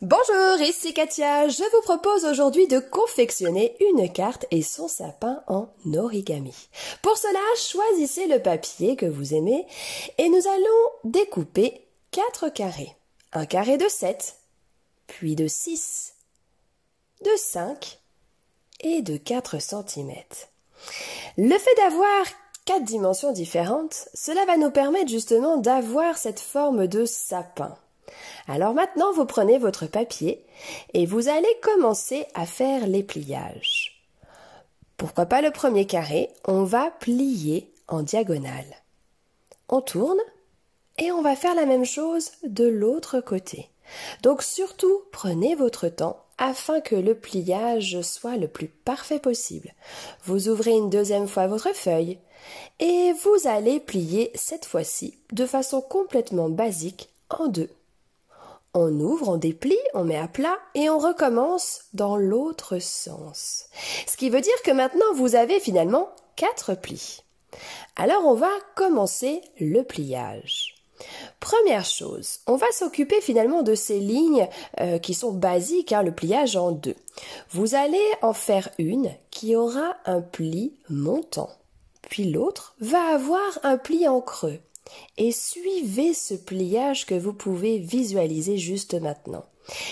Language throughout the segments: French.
Bonjour, ici Katia. Je vous propose aujourd'hui de confectionner une carte et son sapin en origami. Pour cela, choisissez le papier que vous aimez et nous allons découper 4 carrés. Un carré de 7, puis de 6, de 5 et de 4 cm. Le fait d'avoir 4 dimensions différentes, cela va nous permettre justement d'avoir cette forme de sapin. Alors maintenant, vous prenez votre papier et vous allez commencer à faire les pliages. Pourquoi pas le premier carré? On va plier en diagonale. On tourne et on va faire la même chose de l'autre côté. Donc surtout, prenez votre temps afin que le pliage soit le plus parfait possible. Vous ouvrez une deuxième fois votre feuille et vous allez plier cette fois-ci de façon complètement basique en deux. On ouvre, on déplie, on met à plat et on recommence dans l'autre sens. Ce qui veut dire que maintenant vous avez finalement 4 plis. Alors on va commencer le pliage. Première chose, on va s'occuper finalement de ces lignes qui sont basiques, le pliage en deux. Vous allez en faire une qui aura un pli montant, puis l'autre va avoir un pli en creux. Et suivez ce pliage que vous pouvez visualiser juste maintenant.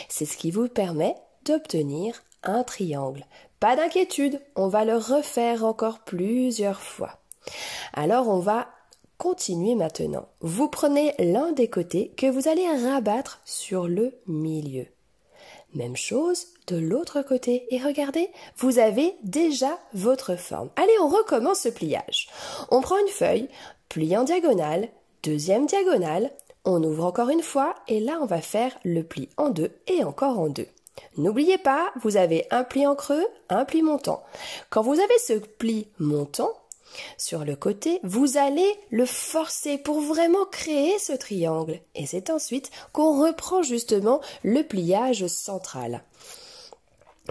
C'est ce qui vous permet d'obtenir un triangle. Pas d'inquiétude, on va le refaire encore plusieurs fois. Alors on va continuer maintenant. Vous prenez l'un des côtés que vous allez rabattre sur le milieu. Même chose de l'autre côté. Et regardez, vous avez déjà votre forme. Allez, on recommence ce pliage. On prend une feuille, plie en diagonale, deuxième diagonale, on ouvre encore une fois et là on va faire le pli en deux et encore en deux. N'oubliez pas, vous avez un pli en creux, un pli montant. Quand vous avez ce pli montant, sur le côté, vous allez le forcer pour vraiment créer ce triangle. Et c'est ensuite qu'on reprend justement le pliage central.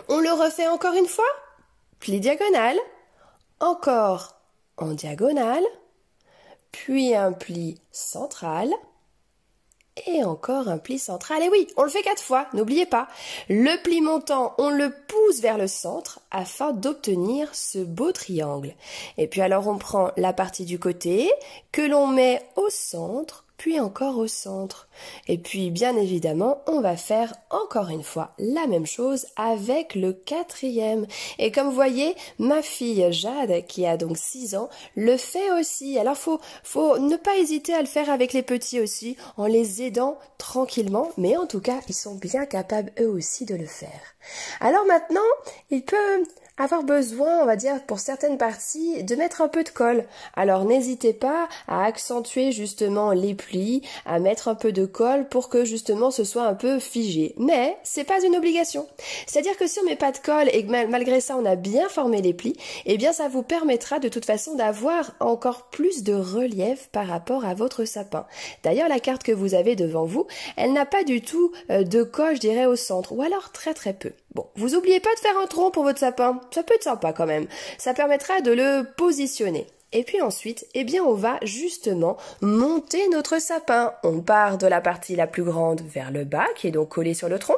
On le refait encore une fois. Pli diagonal, encore en diagonale, puis un pli central, et encore un pli central. Et oui, on le fait 4 fois, n'oubliez pas. Le pli montant, on le pousse vers le centre afin d'obtenir ce beau triangle. Et puis alors on prend la partie du côté que l'on met au centre, puis encore au centre. Et puis bien évidemment, on va faire encore une fois la même chose avec le quatrième. Et comme vous voyez, ma fille Jade, qui a donc 6 ans, le fait aussi. Alors faut ne pas hésiter à le faire avec les petits aussi, en les aidant tranquillement, mais en tout cas, ils sont bien capables eux aussi de le faire. Alors maintenant, il peut avoir besoin, on va dire, pour certaines parties, de mettre un peu de colle. Alors n'hésitez pas à accentuer justement les plis, à mettre un peu de colle pour que justement ce soit un peu figé. Mais c'est pas une obligation. C'est-à-dire que si on met pas de colle et que malgré ça on a bien formé les plis, eh bien ça vous permettra de toute façon d'avoir encore plus de relief par rapport à votre sapin. D'ailleurs la carte que vous avez devant vous, elle n'a pas du tout de colle, je dirais, au centre, ou alors très très peu. Bon, vous oubliez pas de faire un tronc pour votre sapin, ça peut être sympa quand même, ça permettra de le positionner. Et puis ensuite, eh bien on va justement monter notre sapin. On part de la partie la plus grande vers le bas, qui est donc collée sur le tronc,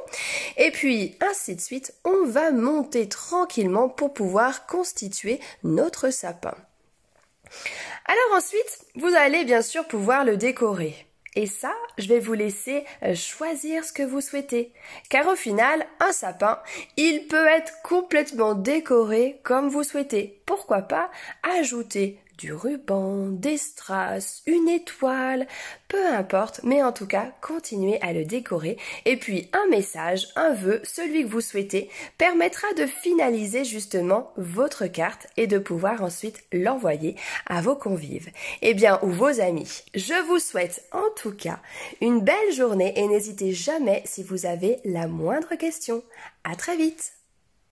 et puis ainsi de suite, on va monter tranquillement pour pouvoir constituer notre sapin. Alors ensuite, vous allez bien sûr pouvoir le décorer. Et ça, je vais vous laisser choisir ce que vous souhaitez. Car au final, un sapin, il peut être complètement décoré comme vous souhaitez. Pourquoi pas ajouter du ruban, des strass, une étoile, peu importe, mais en tout cas, continuez à le décorer. Et puis, un message, un vœu, celui que vous souhaitez, permettra de finaliser justement votre carte et de pouvoir ensuite l'envoyer à vos convives. Eh bien, ou vos amis. Je vous souhaite en tout cas une belle journée et n'hésitez jamais si vous avez la moindre question. À très vite!